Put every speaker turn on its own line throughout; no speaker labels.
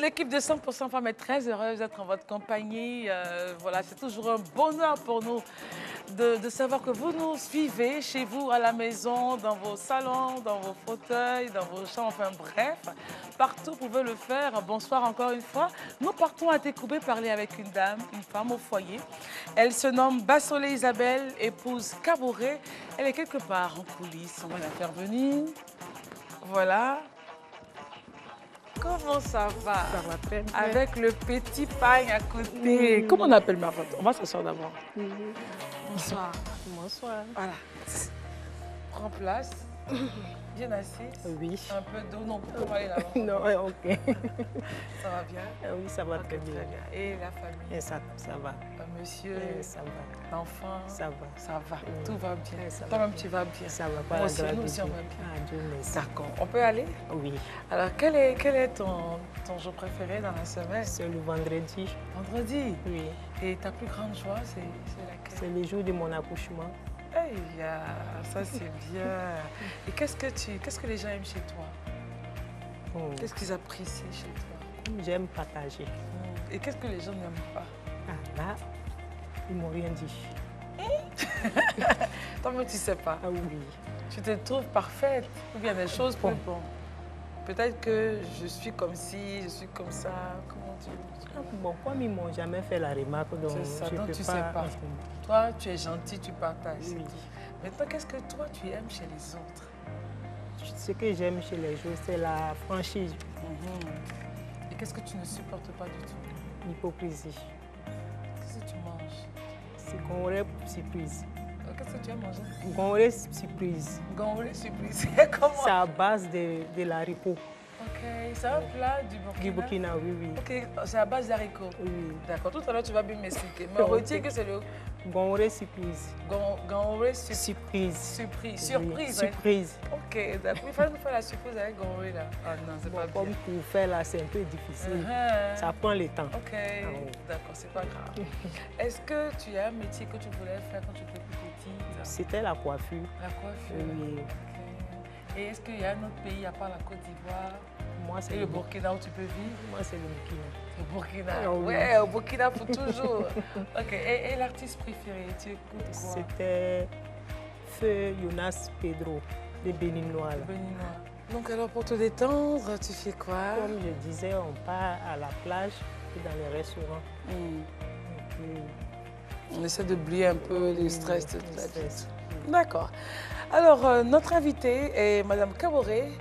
L'équipe de 100% Femmes est très heureuse d'être en votre compagnie. Voilà, c'est toujours un bonheur pour nous de savoir que vous nous suivez chez vous, à la maison, dans vos salons, dans vos fauteuils, dans vos chambres, enfin bref, partout vous pouvez le faire. Bonsoir encore une fois. Nous partons à Tékoubé parler avec une dame, une femme au foyer. Elle se nomme Bassolé Isabelle, épouse Kaboré. Elle est quelque part en coulisses, on va la faire venir. Voilà. Comment ça va?
Ça va très bien.
Avec le petit pain à côté. Comment on appelle ma femme? On va s'asseoir d'abord. Bonsoir.
Bonsoir.
Voilà. Prends place. Bien assise.
Oui.
Un peu d'eau. Non, on va aller là-bas.
Non, ok.
Ça va bien?
Oui, ça va
Ok,
très bien.
Et la famille?
Et ça va.
Monsieur?
Ça va.
L'enfant?
Ça va.
Ça va. Tout va bien.
Ça va.
Toi-même, tu vas bien.
Ça va pas.
Moi aussi, nous aussi, on va bien.
Ah, Dieu merci.
D'accord. On peut aller?
Oui.
Alors, quel est ton jour préféré dans la semaine?
C'est le vendredi.
Vendredi?
Oui.
Et ta plus grande joie, c'est laquelle?
C'est le jour de mon accouchement.
Hey, ça c'est bien. Et qu'est-ce que les gens aiment chez toi?
Oh.
Qu'est-ce qu'ils apprécient chez toi?
J'aime partager.
Et qu'est-ce que les gens n'aiment pas?
Ah là, ils m'ont rien dit.
Toi-même, tu ne sais pas.
Ah oui.
Tu te trouves parfaite. Ou bien des choses
Bon.
Peut-être que je suis comme ci, je suis comme ça. Comment tu...
Ah, bon, comme ils ne m'ont jamais fait la remarque, donc
C'est ça,
je
donc
peux
tu
pas...
sais pas. Toi, tu es gentil, tu partages.
Oui.
Maintenant, qu'est-ce que toi, tu aimes chez les autres?
Ce que j'aime chez les gens, c'est la franchise,
Et qu'est-ce que tu ne supportes pas du tout?
l'hypocrisie.
Qu'est-ce que tu manges?
C'est qu'on aurait surprise.
Qu'est-ce que tu as mangé?
Qu'on aurait surprise.
Gombré surprise. Comment?
C'est à base de l'haricot.
Ok, c'est un plat du Burkina.
Du Burkina, oui, oui.
Ok, c'est à base d'haricots.
Oui.
D'accord, tout à l'heure tu vas bien m'expliquer. Mais
Ok.
retiens que c'est le
Gombré surprise.
gombré
Surprise.
surprise.
Oui,
Surprise, ouais.
surprise.
Ok, d'accord. Il fallait nous faire la surprise avec gombré là. Ah non, c'est
Bon,
pas
comme
bien.
pour faire là, c'est un peu difficile. Ça prend le temps.
Ok,
oui.
d'accord, c'est pas grave. Est-ce que tu as un métier que tu voulais faire quand tu étais plus petite?
C'était la coiffure.
La coiffure.
Oui.
Ok. Et est-ce qu'il y a un autre pays à part la Côte d'Ivoire
Moi, c'est
et le Burkina où tu peux vivre?
Moi, c'est le Burkina.
Au Burkina.
Ah oui.
Ouais, au Burkina pour toujours. Ok. Et l'artiste préféré, tu écoutes quoi?
C'était Feu Jonas Pedro, le Béninois.
Le
Là.
Béninois. Donc alors pour te détendre, tu fais quoi?
Comme je disais, on part à la plage et dans les restaurants.
On essaie d'oublier un peu les stress de
le
la vie.
stress.
D'accord. Alors, notre invitée est Madame Kaboré.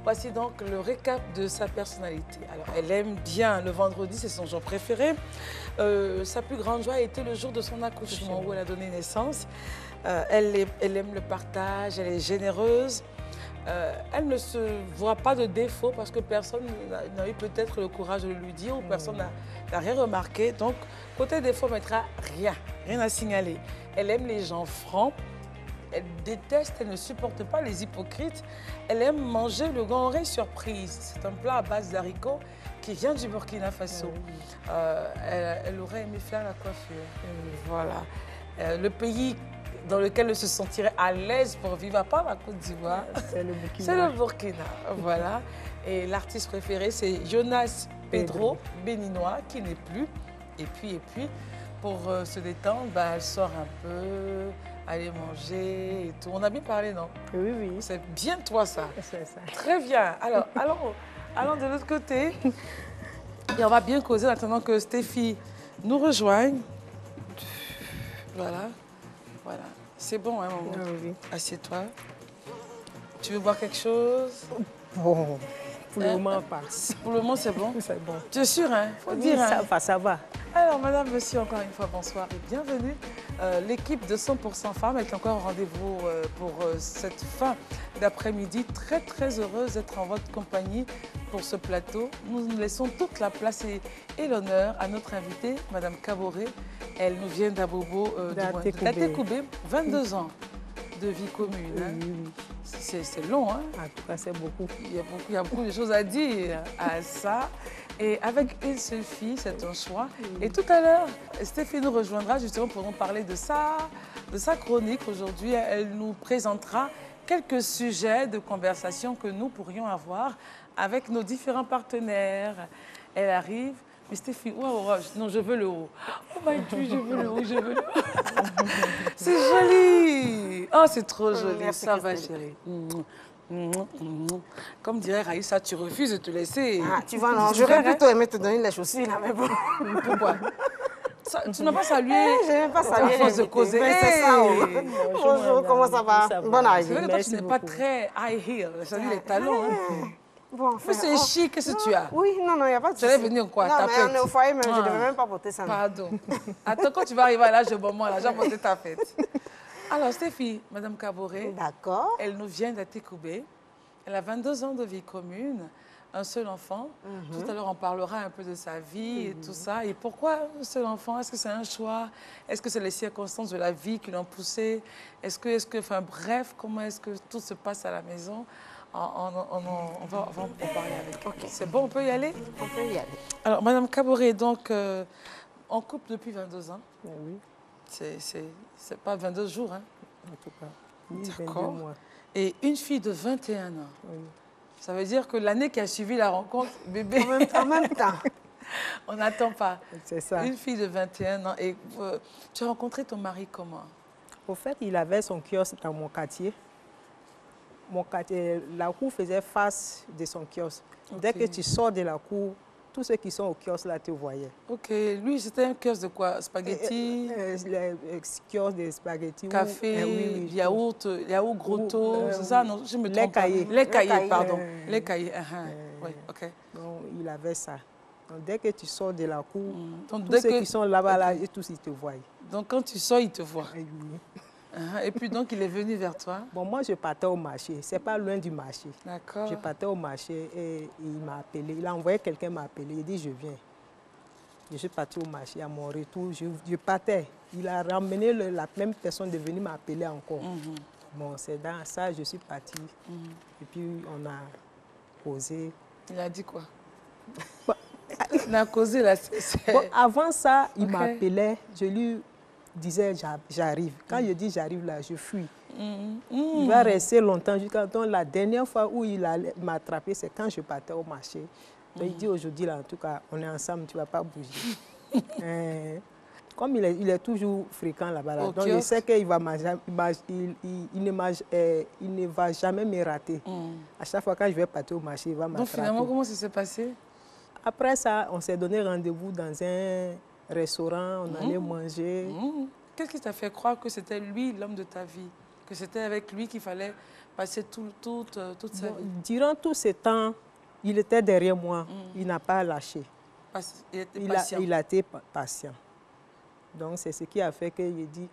Voici donc le récap de sa personnalité. Alors, elle aime bien le vendredi, c'est son jour préféré. Sa plus grande joie a été le jour de son accouchement où elle a donné naissance. Elle aime le partage, elle est généreuse. Elle ne se voit pas de défaut parce que personne n'a eu peut-être le courage de lui dire ou personne n'a rien remarqué. Donc, côté défaut, on mettra rien à signaler. Elle aime les gens francs. Elle déteste, elle ne supporte pas les hypocrites. Elle aime manger le gombré surprise. C'est un plat à base d'haricots qui vient du Burkina Faso. Elle aurait aimé faire la coiffure. Voilà. Le pays dans lequel elle se sentirait à l'aise pour vivre, à part la Côte d'Ivoire,
C'est le Burkina.
c'est le Burkina. Voilà. Et l'artiste préféré, c'est Jonas Pedro, béninois, qui n'est plus. Et puis, pour se détendre, elle sort un peu, aller manger et tout. On a bien parlé, non?
Oui, oui.
C'est bien toi, ça.
C'est ça.
Très bien. Alors, allons de l'autre côté. Et on va bien causer en attendant que Stéphie nous rejoigne. Voilà. Voilà. C'est bon, hein, maman?
Ah, oui.
Assieds-toi. Tu veux boire quelque chose?
Bon, pour le moment, pas.
Pour le moment, c'est bon?
C'est bon.
Tu es sûr, hein? Faut
Oui,
dire, hein?
ça va.
Alors, madame, monsieur, encore une fois, bonsoir et bienvenue. L'équipe de 100% Femmes est encore au rendez-vous pour cette fin d'après-midi. Très, très heureuse d'être en votre compagnie pour ce plateau. Nous laissons toute la place et l'honneur à notre invitée, madame Kaboré. Elle nous vient d'Abobo, d'Atékoubé, 22 ans de vie commune. Hein?
Oui.
C'est long, hein?
En tout cas, c'est beaucoup.
Il y a beaucoup de choses à dire à ça. Et avec une seule fille, c'est un choix. Et tout à l'heure, Stéphie nous rejoindra justement pour nous parler de sa chronique. Aujourd'hui, elle nous présentera quelques sujets de conversation que nous pourrions avoir avec nos différents partenaires. Elle arrive. Mais Stéphie, non, je veux le haut. Oh my God, je veux le haut, je veux le haut. C'est joli. Oh, c'est trop joli.
Merci,
Ça va,
Christelle.
chérie. Comme dirait Raïssa, tu refuses de te laisser.
Ah, tu vois, non, j'aurais plutôt aimé te donner les chaussures, là, mais bon.
Pourquoi? Tu n'as pas salué.
Je n'ai pas salué.
À force de causer.
Mais c'est ça.
Hey.
Bonjour, comment ça va? Bonne arrivée.
C'est vrai que toi, tu n'es pas très high heel, c'est-à-dire les talons. Hein.
Bon, enfin,
Mais c'est chic, qu'est-ce que tu as?
Oui, non, il n'y a pas de souci.
Tu allais venir quoi?
Non, mais
Tapette.
on est au foyer, mais je ne devais même pas porter ça.
Pardon. Attends, quand tu vas arriver à l'âge de moment, là, j'ai porté ta fête. Alors, Stéphie, Madame Caboret,
D'accord.
elle nous vient d'Atécoubé. Elle a 22 ans de vie commune, un seul enfant. Tout à l'heure, on parlera un peu de sa vie et tout ça. Et pourquoi un seul enfant? Est-ce que c'est un choix? Est-ce que c'est les circonstances de la vie qui l'ont poussé? Enfin bref, comment est-ce que tout se passe à la maison? On va en parler avec.
Ok.
C'est bon, on peut y aller?
On peut y aller.
Alors, Madame Caboret, donc, en couple depuis 22 ans.
Oui,
C'est pas 22 jours, hein?
en tout cas. Ni 22
D'accord.
mois.
Et une fille de 21 ans.
Oui.
Ça veut dire que l'année qui a suivi la rencontre, bébé,
En même temps.
on n'attend pas.
C'est ça.
Une fille de 21 ans. Et tu as rencontré ton mari comment?
Au fait, il avait son kiosque dans mon quartier. Mon quartier, la cour faisait face de son kiosque. Dès
Ok.
que tu sors de la cour, tous ceux qui sont au kiosque là te voyaient.
Ok, lui, c'était un kiosque de quoi? Spaghetti,
Les kiosques de spaghettis.
café,
oui,
yaourt grotto, c'est ça? Non, je me
les
trompe pas.
cahiers.
Les cahiers,
cahiers.
pardon. Les cahiers, oui, ok.
Donc, il avait ça. Donc, dès que tu sors de la cour,
Donc,
tous ceux qui sont là-bas, là, et tous, ils te voient.
Donc, quand tu sors, il te voit.
Et oui.
Et puis, donc, il est venu vers toi.
Bon, moi, je partais au marché. C'est pas loin du marché.
D'accord.
Je partais au marché et il m'a appelé. Il a envoyé quelqu'un m'appeler. Il dit, je viens. Je suis parti au marché. À mon retour, je partais. Il a ramené la même personne de venir m'appeler encore. Bon, c'est dans ça, je suis partie. Et puis, on a causé.
Il a dit quoi?
Bon,
Il a causé là.
bon, avant ça, il
Ok.
m'appelait. Je lui disais, j'arrive. Quand je dis j'arrive là, je fuis. Il va rester longtemps jusqu'à donc la dernière fois où il m'a attrapé, c'est quand je partais au marché. Donc, il dit aujourd'hui, là, en tout cas, on est ensemble, tu ne vas pas bouger. Comme il est toujours fréquent là-bas, là,
Au
donc je
kiosque.
sais qu'il il ne va jamais me rater. À chaque fois quand je vais partir au marché, il va
Donc,
m'attraper.
finalement, comment ça s'est passé?
Après ça, on s'est donné rendez-vous dans un restaurant, on allait manger.
Qu'est-ce qui t'a fait croire que c'était lui, l'homme de ta vie? Que c'était avec lui qu'il fallait passer toute sa
Bon,
vie?
durant tout ce temps, il était derrière moi. Il n'a pas lâché.
Il était
Il
patient.
a été patient. Donc, c'est ce qui a fait que j'ai dit,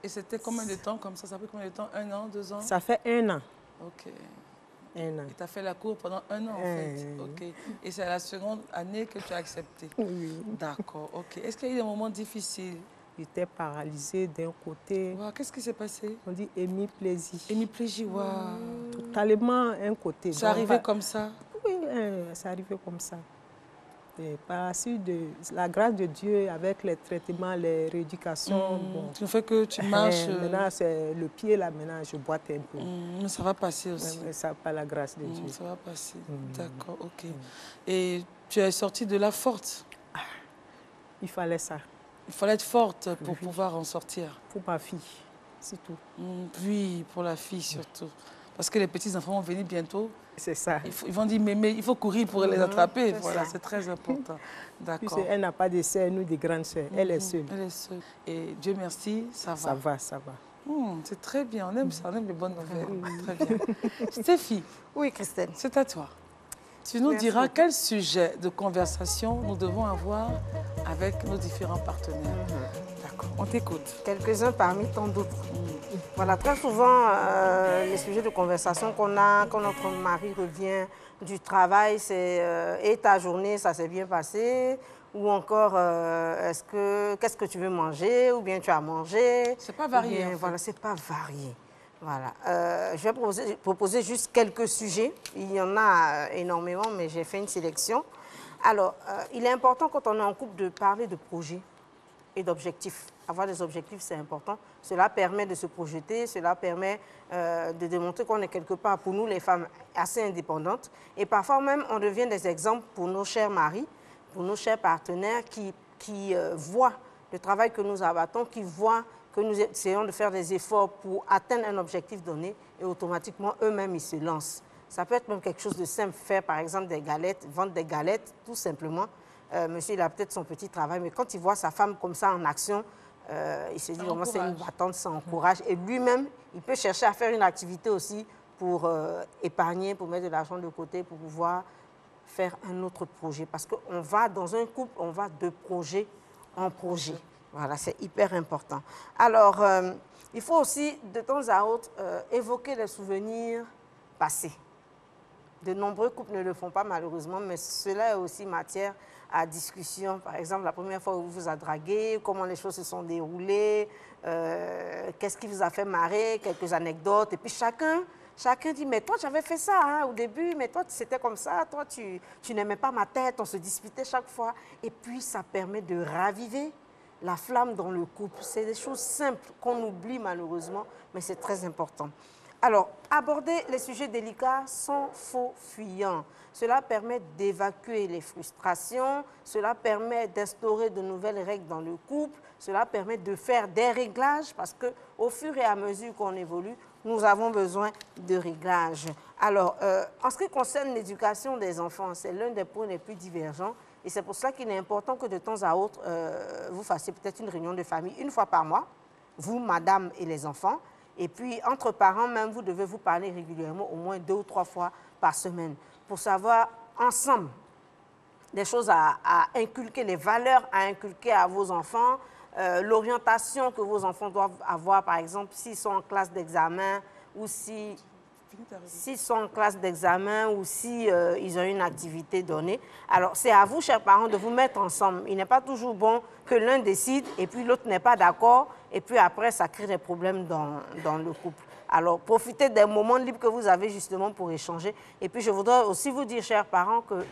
Et c'était combien de temps comme ça? Ça fait combien de temps? 1 an, 2 ans?
ça fait 1 an.
Ok.
1 an.
Et tu as fait la cour pendant 1 an, en fait. Ok. Et c'est la seconde année que tu as accepté?
Oui.
D'accord, ok. Est-ce qu'il y a eu des moments difficiles?
Il était paralysé d'un côté.
Wow, qu'est-ce qui s'est passé?
On dit hémiplégie.
Hémiplégie, waouh.
Totalement un côté.
C'est
Donc,
arrivé comme ça?
Oui, c'est arrivé comme ça. Et par la suite de la grâce de Dieu, avec les traitements, les rééducations, bon,
Tu ne fais que tu marches.
maintenant, c'est le pied là, maintenant, je boite un peu.
Mais ça va passer aussi.
Mais ça, par la grâce de Dieu.
Ça va passer. D'accord, ok. Et tu es sortie de là forte.
Il fallait ça
Il fallait être forte pour pouvoir en sortir.
pour ma fille, c'est tout.
Oui, pour la fille surtout. Parce que les petits-enfants vont venir bientôt.
C'est ça.
Ils vont dire, mais il faut courir pour les attraper.
c'est
Voilà,
ça.
c'est très important. D'accord.
Puisqu'elle n'a pas de sœurs, nous, des grandes sœurs. Elle est seule.
Elle est seule. Et Dieu merci, ça va.
Ça va, ça va.
C'est très bien, on aime ça, on aime les bonnes nouvelles. Très bien. Stéphie,
Oui, Christelle.
c'est à toi. Tu nous
Merci
diras
beaucoup.
quel sujet de conversation nous devons avoir avec nos différents partenaires. D'accord, on t'écoute.
Quelques-uns parmi tant d'autres. Voilà, très souvent, les sujets de conversation qu'on a quand notre mari revient du travail, c'est et ta journée, ça s'est bien passé? Ou encore, qu'est-ce que tu veux manger? Ou bien tu as mangé?
C'est pas varié,
Ou bien,
en fait.
Voilà, c'est pas varié. Voilà. Je vais proposer juste quelques sujets. Il y en a énormément, mais j'ai fait une sélection. Alors, il est important quand on est en couple de parler de projets. et d'objectifs. Avoir des objectifs, c'est important. Cela permet de se projeter, cela permet de démontrer qu'on est quelque part, pour nous les femmes, assez indépendantes. Et parfois même, on devient des exemples pour nos chers maris, pour nos chers partenaires qui voient le travail que nous abattons, qui voient que nous essayons de faire des efforts pour atteindre un objectif donné et automatiquement, eux-mêmes, ils se lancent. Ça peut être même quelque chose de simple, faire par exemple des galettes, vendre des galettes, tout simplement. Monsieur, il a peut-être son petit travail, mais quand il voit sa femme comme ça en action, il se dit vraiment c'est une battante, ça encourage. Et lui-même, il peut chercher à faire une activité aussi pour épargner, pour mettre de l'argent de côté, pour pouvoir faire un autre projet. Parce qu'on va, dans un couple, on va de projet en projet. Voilà, c'est hyper important. Alors, il faut aussi, de temps à autre, évoquer les souvenirs passés. De nombreux couples ne le font pas, malheureusement, mais cela est aussi matière à discussion. Par exemple, la première fois où vous a dragué, comment les choses se sont déroulées, qu'est-ce qui vous a fait marrer, quelques anecdotes. Et puis chacun dit, mais toi, j'avais fait ça hein, au début, mais toi, c'était comme ça, toi, tu n'aimais pas ma tête, on se disputait chaque fois. Et puis, ça permet de raviver la flamme dans le couple. C'est des choses simples qu'on oublie malheureusement, mais c'est très important. Alors, aborder les sujets délicats sans faux fuyant. Cela permet d'évacuer les frustrations, cela permet d'instaurer de nouvelles règles dans le couple, cela permet de faire des réglages parce qu'au fur et à mesure qu'on évolue, nous avons besoin de réglages. Alors, en ce qui concerne l'éducation des enfants, c'est l'un des points les plus divergents et c'est pour cela qu'il est important que de temps à autre, vous fassiez peut-être une réunion de famille une fois par mois, vous, madame et les enfants. Et puis, entre parents, même, vous devez vous parler régulièrement, au moins 2 ou 3 fois par semaine, pour savoir ensemble des choses à inculquer, les valeurs à inculquer à vos enfants, l'orientation que vos enfants doivent avoir, par exemple, s'ils sont en classe d'examen ou s'ils sont en classe d'examen ou si ils ont une activité donnée. Alors, c'est à vous, chers parents, de vous mettre ensemble. Il n'est pas toujours bon que l'un décide et puis l'autre n'est pas d'accord et puis après, ça crée des problèmes dans le couple. Alors, profitez des moments libres que vous avez justement pour échanger. Et puis, je voudrais aussi vous dire, chers parents, que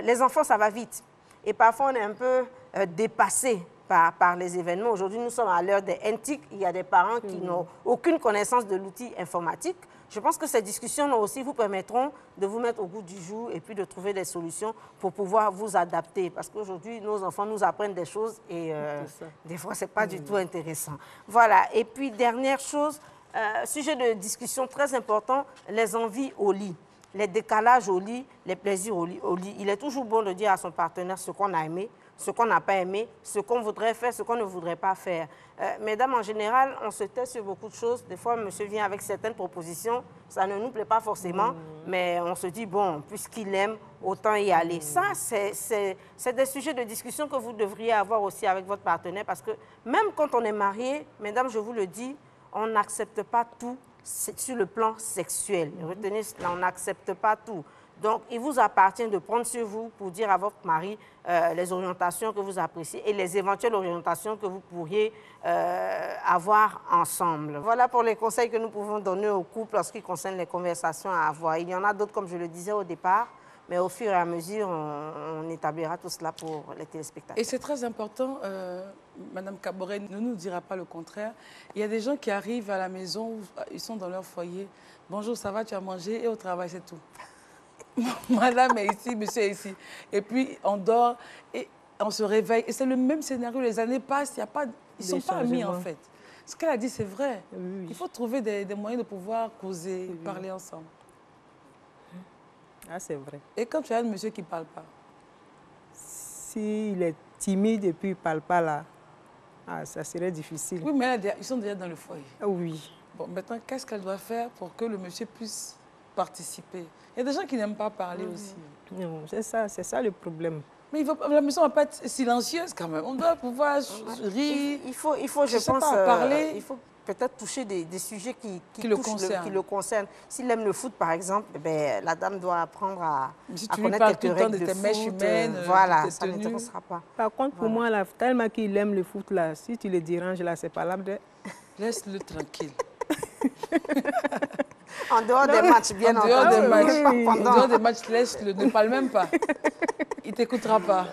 les enfants, ça va vite. Et parfois, on est un peu dépassés par les événements. Aujourd'hui, nous sommes à l'heure des NTIC. Il y a des parents qui n'ont aucune connaissance de l'outil informatique. Je pense que ces discussions aussi vous permettront de vous mettre au goût du jour et puis de trouver des solutions pour pouvoir vous adapter. Parce qu'aujourd'hui, nos enfants nous apprennent des choses et des fois, ce n'est pas du tout intéressant. Voilà. Et puis, dernière chose, sujet de discussion très important, les envies au lit. Les décalages au lit, les plaisirs au lit. Il est toujours bon de dire à son partenaire ce qu'on a aimé, ce qu'on n'a pas aimé, ce qu'on voudrait faire, ce qu'on ne voudrait pas faire. Mesdames, en général, on se tait sur beaucoup de choses. Des fois, monsieur vient avec certaines propositions, ça ne nous plaît pas forcément, mais on se dit, bon, puisqu'il aime, autant y aller. Ça, c'est des sujets de discussion que vous devriez avoir aussi avec votre partenaire, parce que même quand on est marié, mesdames, je vous le dis, on n'accepte pas tout sur le plan sexuel. Retenez cela, on n'accepte pas tout. Donc, il vous appartient de prendre sur vous pour dire à votre mari les orientations que vous appréciez et les éventuelles orientations que vous pourriez avoir ensemble. Voilà pour les conseils que nous pouvons donner au couple en ce qui concerne les conversations à avoir. Il y en a d'autres, comme je le disais au départ, mais au fur et à mesure, on établira tout cela pour les téléspectateurs.
Et c'est très important, Madame Kaboré ne nous dira pas le contraire. Il y a des gens qui arrivent à la maison, ils sont dans leur foyer. Bonjour, ça va, tu as mangé? Et au travail, c'est tout. Madame est ici, monsieur est ici. Et puis, on dort et on se réveille. Et c'est le même scénario. Les années passent, ils ne sont pas amis, en fait. Ce qu'elle a dit, c'est vrai. Oui. Il faut trouver des moyens de pouvoir causer, parler ensemble.
Ah, c'est vrai.
Et quand tu as un monsieur qui ne parle pas?
S'il est timide et puis il ne parle pas, là, ça serait difficile.
Oui, mais ils sont déjà dans le foyer.
Oui.
Bon, maintenant, qu'est-ce qu'elle doit faire pour que le monsieur puisse participer? Il y a des gens qui n'aiment pas parler aussi.
Non, c'est ça le problème.
Mais la maison ne va pas être silencieuse quand même. On doit pouvoir rire.
Il faut je pense,
parler.
Il faut peut-être toucher des sujets qui
le
concernent. S'il aime le foot, par exemple, eh bien, la dame doit apprendre à
connaître quelques règles de foot. Mèches humaines,
voilà, ça n'intéressera pas.
Par contre, pour moi, là, tellement qu'il aime le foot, là, si tu le déranges, là, c'est pas là.
Laisse-le tranquille.
En dehors des matchs, bien entendu.
En dehors des matchs,
Pendant-
en dehors des matchs, laisse-le, ne parle même pas. Il ne t'écoutera pas.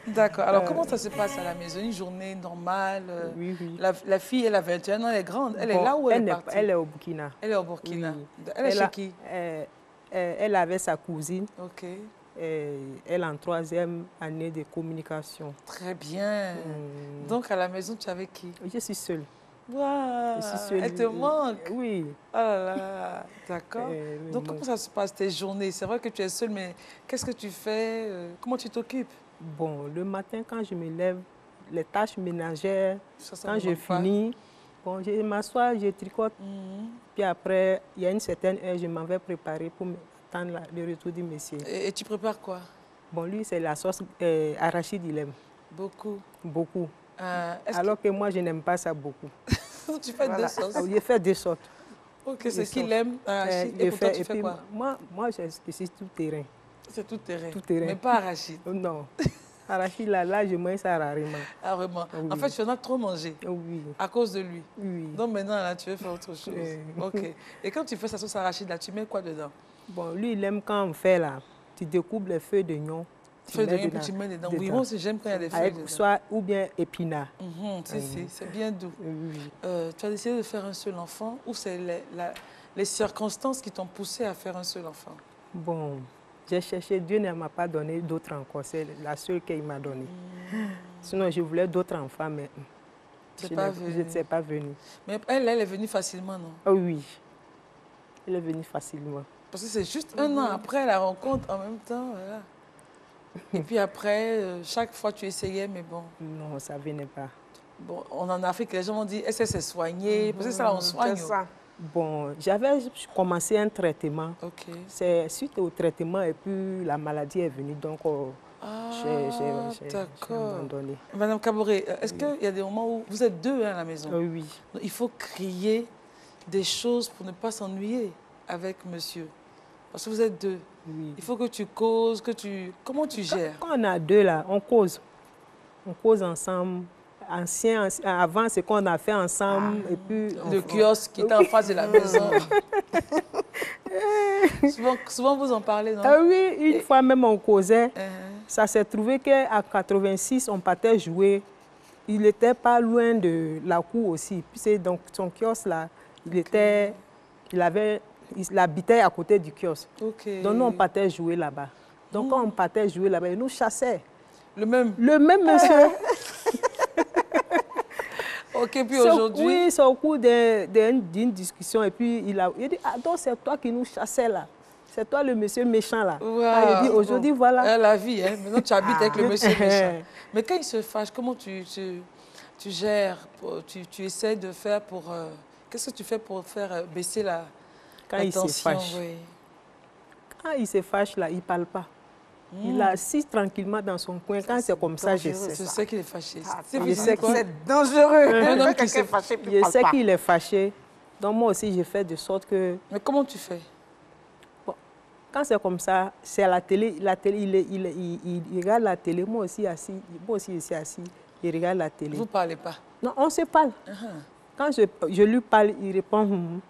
D'accord. Alors, comment ça se passe à la maison? Une journée normale?
Oui, oui.
La fille, elle a 21 ans, elle est grande. Elle est
Bon,
là où elle est partie?
Elle est au Burkina.
Elle est au Burkina.
Oui.
Elle est chez qui?
Elle avait sa cousine.
Ok.
Elle en 3e année de communication.
Très bien. Donc, à la maison, tu es avec qui?
Je suis seule.
Waouh,
Je suis seule.
elle te manque.
Oui.
Oh là là, d'accord. Donc,
bon.
comment ça se passe tes journées? C'est vrai que tu es seule, mais qu'est-ce que tu fais? Comment tu t'occupes?
Bon, le matin, quand je me lève, les tâches ménagères,
Ça
quand
ne
je
manque pas.
finis, bon, je m'assois, je tricote. Puis après, il y a une certaine heure, je m'en vais préparer pour attendre le retour du monsieur.
Et tu prépares quoi?
Bon, lui, c'est la sauce arachide, il aime.
Beaucoup.
Beaucoup.
Est-ce
Alors que moi, je n'aime pas ça beaucoup.
tu fais deux sauces?
Je fais deux sortes.
Ok, c'est qu'il aime. Arachide. Et pour toi, tu fais quoi?
Moi, je suis tout terrain.
C'est tout terrain.
Tout terrain.
Mais pas arachide.
Non. Arachide, là, je mange ça rarement.
Ah, vraiment?
Oui.
En fait, tu en as trop mangé.
Oui.
À cause de lui.
Oui.
Donc maintenant, là, tu veux faire autre chose. Ok. Et quand tu fais sa sauce arachide, là, tu mets quoi dedans?
Bon, lui, il aime quand on fait là. Tu découpes les feuilles d'oignon.
Feuilles d'oignon, puis tu mets dedans. Oui, moi aussi, j'aime quand il y a des feuilles dedans.
Soit ou bien épinards.
Si, c'est bien doux.
Oui.
Tu as décidé de faire un seul enfant ou c'est les circonstances qui t'ont poussé à faire un seul enfant?
Bon, j'ai cherché, Dieu ne m'a pas donné d'autres encore. C'est la seule qu'il m'a donnée. Sinon, je voulais d'autres enfants, mais je ne sais pas venue.
Mais elle est venue facilement, non?
Oh, oui, elle est venue facilement.
Parce que c'est juste un an après la rencontre, en même temps, voilà. Et puis après, chaque fois tu essayais, mais bon.
Non, ça ne venait pas.
Bon, en Afrique, les gens m'ont dit, est-ce que c'est soigné? Parce que ça, on soigne.
C'est ça.
Bon, j'avais commencé un traitement.
Ok.
C'est suite au traitement et puis la maladie est venue, donc j'ai abandonné.
Madame Kaboré, est-ce qu'il y a des moments où vous êtes deux à la maison?
Oui.
Il faut crier des choses pour ne pas s'ennuyer avec monsieur. Parce que vous êtes deux.
Oui.
Il faut que tu causes, Comment tu gères?
Quand on a deux là, on cause. On cause ensemble. Avant, c'est qu'on a fait ensemble. Et puis,
le kiosque qui était en face de la maison. souvent, vous en parlez, non?
Oui, une fois même, on causait. Ça s'est trouvé qu'à 86, on partait jouer. Il n'était pas loin de la cour aussi. Puis donc, son kiosque là, il habitait à côté du kiosque.
Okay.
Donc, nous, on partait jouer là-bas. Donc, quand on partait jouer là-bas, il nous chassait.
Le même
monsieur.
Ok, puis aujourd'hui...
Oui, c'est au cours d'une discussion. Et puis, il dit, ah, donc c'est toi qui nous chassais là. C'est toi le monsieur méchant là.
Wow.
Ah, il dit, aujourd'hui, voilà.
La vie, hein. Maintenant, tu habites avec le monsieur méchant. Mais quand il se fâche, comment tu gères? Tu essaies de faire pour... Qu'est-ce que tu fais pour faire baisser la tension?
Il se fâche.
Oui.
Quand il se fâche là, il ne parle pas. Il est assis tranquillement dans son coin. Quand c'est comme ça, je sais.
Je sais qu'il est fâché.
C'est dangereux.
Un homme qui s'est
fâché,
je sais qu'il est fâché. Donc moi aussi, je fais de sorte que...
Mais comment tu fais?
Bon, quand c'est comme ça, c'est à la télé. Il regarde la télé. Moi aussi, je suis assis. Il regarde la télé.
Vous ne parlez pas?
Non, on se parle. Quand je lui parle, il répond...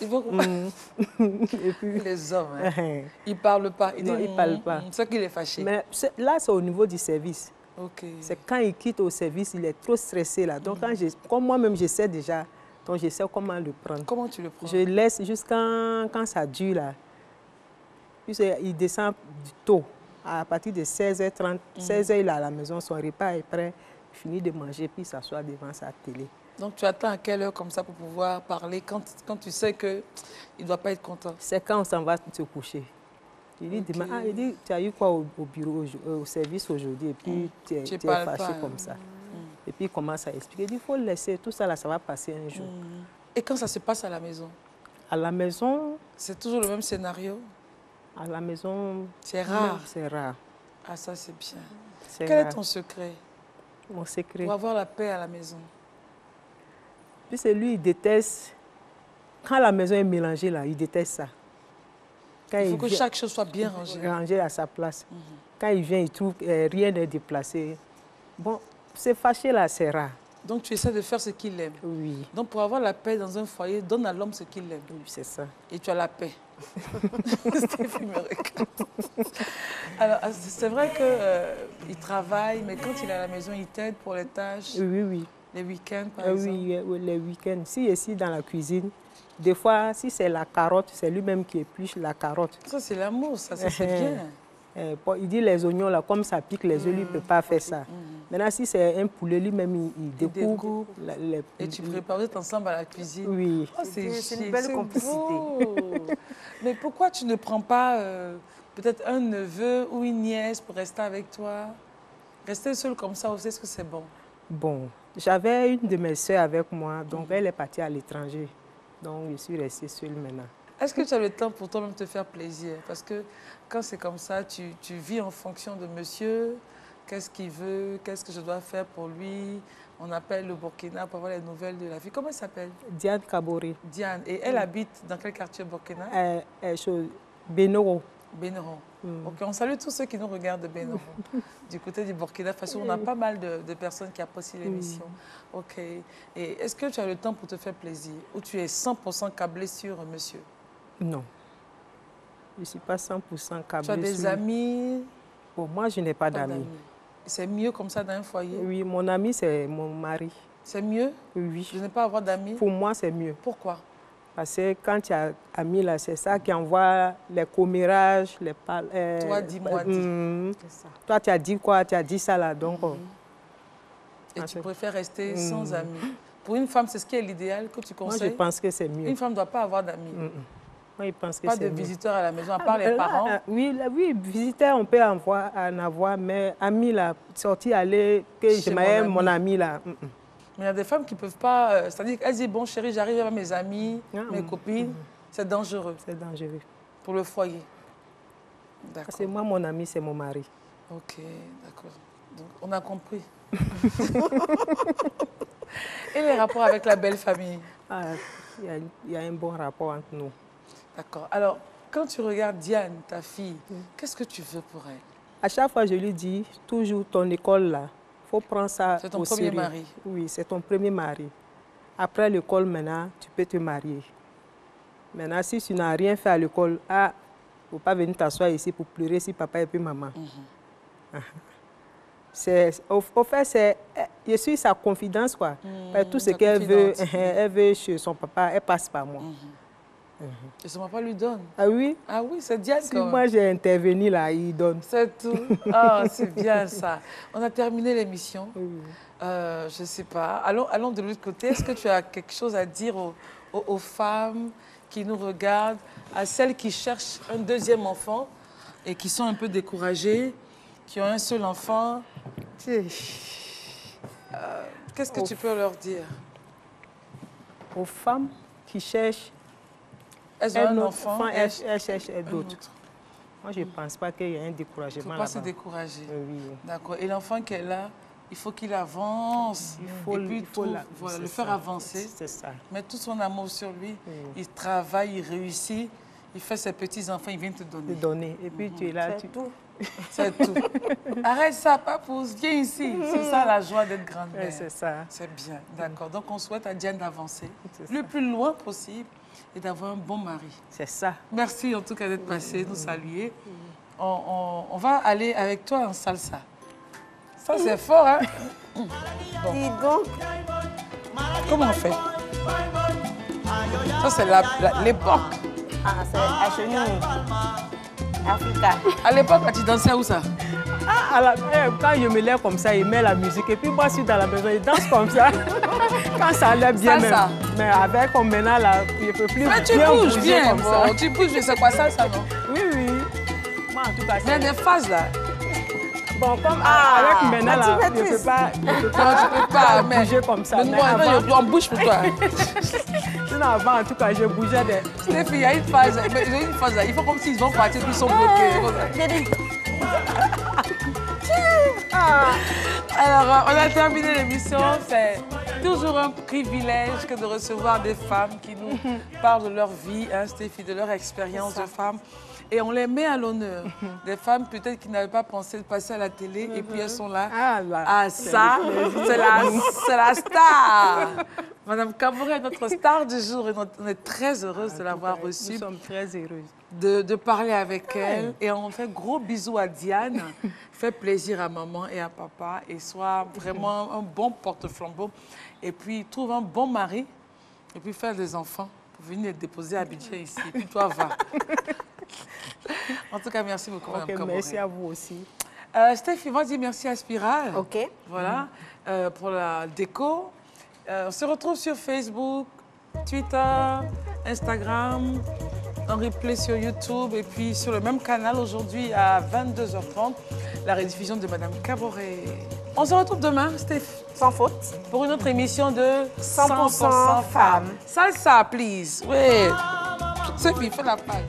Et puis, les hommes, hein, ils ne parlent pas.
Ils ne parlent pas.
C'est qu'il est fâché.
Mais là, c'est au niveau du service.
Okay.
C'est quand il quitte au service, il est trop stressé là. Donc, comme moi-même, je sais déjà, donc je sais comment le prendre.
Comment tu le prends? Je
laisse jusqu'à quand ça dure là. Puis il descend tôt. À partir de 16h30, 16h, il est à la maison, son repas est prêt, il finit de manger, puis il s'assoit devant sa télé.
Donc, tu attends à quelle heure comme ça pour pouvoir parler quand tu sais qu'il ne doit pas être content? C'est
quand on s'en va se coucher. Il dit, il dit, tu as eu quoi au bureau, au service aujourd'hui, et puis tu es fâché comme ça. Et puis il commence à expliquer. Il dit, il faut le laisser, tout ça là, ça va passer un jour.
Et quand ça se passe à la maison?
À la maison...
C'est toujours le même scénario?
À la maison...
C'est rare?
C'est rare.
Ah, ça c'est bien.
Quel
est ton secret?
Mon secret?
Pour avoir la paix à la maison.
Puis c'est lui, il déteste... Quand la maison est mélangée, là, il déteste ça.
Il faut que chaque chose soit bien rangée.
Rangée à sa place. Quand il vient, il trouve rien n'est déplacé. Bon, c'est fâché là, c'est rare.
Donc, tu essaies de faire ce qu'il aime.
Oui.
Donc, pour avoir la paix dans un foyer, donne à l'homme ce qu'il aime.
Oui, c'est ça.
Et tu as la paix. Stéphie me regarde. Alors, c'est vrai qu'il travaille, mais quand il est à la maison, il t'aide pour les tâches.
Oui, oui.
Les week-ends, par exemple.
Oui, les week-ends. Si ici, dans la cuisine, des fois, si c'est la carotte, c'est lui-même qui épluche la carotte.
Ça, c'est l'amour, ça c'est bien.
Il dit les oignons, là, comme ça pique les œufs, lui ne peut pas faire ça. Maintenant, si c'est un poulet, lui-même, il découpe.
Et tu prépares, vous êtes ensemble à la cuisine.
Oui.
Oh, c'est
une belle complicité.
Mais pourquoi tu ne prends pas peut-être un neveu ou une nièce pour rester avec toi? Rester seul comme ça aussi, est-ce que c'est bon?
Bon, j'avais une de mes soeurs avec moi, donc elle est partie à l'étranger. Donc, je suis restée seule maintenant.
Est-ce que tu as le temps pour toi-même te faire plaisir? Parce que quand c'est comme ça, tu vis en fonction de monsieur. Qu'est-ce qu'il veut? Qu'est-ce que je dois faire pour lui? On appelle le Burkina pour avoir les nouvelles de la vie. Comment elle s'appelle?
Diane Kaboré.
Diane. Et elle habite dans quel quartier au Burkina?
Benoro.
Bénéron. Ok, on salue tous ceux qui nous regardent de Bénéron. Du côté du Burkina Faso, on a pas mal de personnes qui apprécient l'émission. Ok. Et est-ce que tu as le temps pour te faire plaisir? Ou tu es 100% câblé sur monsieur?
Non. Je ne suis pas 100% câblée.
Tu as des amis?
Bon, moi, je n'ai pas d'amis.
C'est mieux comme ça dans un foyer?
Oui, mon ami, c'est mon mari.
C'est mieux?
Oui.
De ne pas avoir d'amis?
Pour moi, c'est mieux.
Pourquoi?
Parce que quand tu as amis, là, c'est ça qui envoie les commérages, les
toi, dis-moi, dis.
Toi, tu as dit quoi? Tu as dit ça, là, donc...
Et tu préfères rester sans amis? Pour une femme, c'est ce qui est l'idéal que tu conseilles?
Moi, je pense que c'est mieux.
Une femme ne doit pas avoir d'amis?
Moi, je pense que
pas de visiteurs à la maison, à part les parents?
Oui, visiteurs, on peut en avoir, mais amis, là, sortir, aller, que je m'aime mon ami, là...
Mais il y a des femmes qui ne peuvent pas... C'est-à-dire qu'elles disent, bon chérie, j'arrive avec mes amis, mes copines. C'est dangereux.
C'est dangereux.
Pour le foyer. D'accord.
Parce que moi, mon ami, c'est mon mari.
Ok, d'accord. Donc, on a compris. Et les rapports avec la belle famille?
Il y a un bon rapport entre nous.
D'accord. Alors, quand tu regardes Diane, ta fille, qu'est-ce que tu veux pour elle?
À chaque fois, je lui dis, toujours ton école, là, il faut prendre ça au sérieux. C'est
ton premier mari?
Oui, c'est ton premier mari. Après l'école, maintenant, tu peux te marier. Maintenant, si tu n'as rien fait à l'école, il ne faut pas venir t'asseoir ici pour pleurer si papa et puis maman. Au fait, je suis sa confidence, quoi. Tout ce qu'elle veut, elle veut chez son papa, elle passe par moi.
Et son papa lui donne?
Ah oui?
Ah oui, c'est Diane.
Si moi j'ai intervenu là, il donne.
C'est tout. Ah, c'est bien ça. On a terminé l'émission. Je ne sais pas. Allons de l'autre côté. Est-ce que tu as quelque chose à dire aux femmes qui nous regardent, à celles qui cherchent un deuxième enfant et qui sont un peu découragées, qui ont un seul enfant? Qu'est-ce que tu peux leur dire? Aux femmes
qui cherchent
elles ont un enfant,
elles cherchent d'autres. Moi, je ne pense pas qu'il y ait un découragement là-bas.
Il ne faut pas se décourager.
Oui.
D'accord. Et l'enfant qui est là, il faut qu'il avance. Il faut le faire avancer.
C'est ça.
Mettre tout son amour sur lui. Il travaille, il réussit. Il fait ses petits-enfants, il vient te donner.
Et puis tu es là.
C'est tout.
C'est tout. Arrête ça, papousse, viens ici. C'est ça la joie d'être grand-mère.
C'est ça.
C'est bien. D'accord. Donc on souhaite à Diane d'avancer le plus loin possible et d'avoir un bon mari.
C'est ça.
Merci en tout cas d'être passé, nous saluer. On va aller avec toi en salsa. Ça, c'est fort, hein? Bon.
Dis donc.
Comment on fait? Ça, c'est l'époque.
Ah, c'est à chez nous. Africa.
À l'époque, quand tu dansais où ça?
Quand je me lève comme ça, il met la musique. Et puis moi, je suis dans la maison, il danse comme ça. Quand ça lève bien même. Mais avec comme maintenant, là, je ne peux plus
mais tu
bien
bouges
bouger
bien,
comme ça.
Tu bouges, c'est quoi ça, non?
Oui. Moi, en tout cas,
il y a des phases, là.
Bon, comme avec maintenant, là, je ne peux pas bouger comme ça.
Mais avant, on bouge pour toi.
Sinon, avant, en tout cas, je bougeais des...
Stéphie, il y a une phase, là, il faut comme s'ils vont partir, puis ils sont bloqués. Alors, on a terminé l'émission. C'est toujours un privilège que de recevoir des femmes qui nous parlent de leur vie, hein, Stéphie, de leur expérience de femme. Et on les met à l'honneur. Des femmes peut-être qui n'avaient pas pensé de passer à la télé et puis elles sont là. Ah, ça, c'est la star. Madame Kaboré est notre star du jour et on est très heureuse de l'avoir reçue.
Nous sommes très heureuses.
De parler avec elle. Et on fait gros bisous à Diane. Fait plaisir à maman et à papa. Et soit vraiment un bon porte-flambeau. Et puis trouve un bon mari. Et puis faire des enfants pour venir les déposer à Abidjan ici. Et puis toi, va. En tout cas, merci beaucoup, Madame Kaboré.
Merci à vous aussi.
Steph, on va dire merci à Spiral.
OK.
Voilà, pour la déco. On se retrouve sur Facebook, Twitter, Instagram, en replay sur YouTube et puis sur le même canal aujourd'hui à 22h30, la rediffusion de Madame Kaboré. On se retrouve demain, Steph.
Sans faute.
Pour une autre émission de
100% femmes.
Salsa, please. Oui. Sophie, fais la page.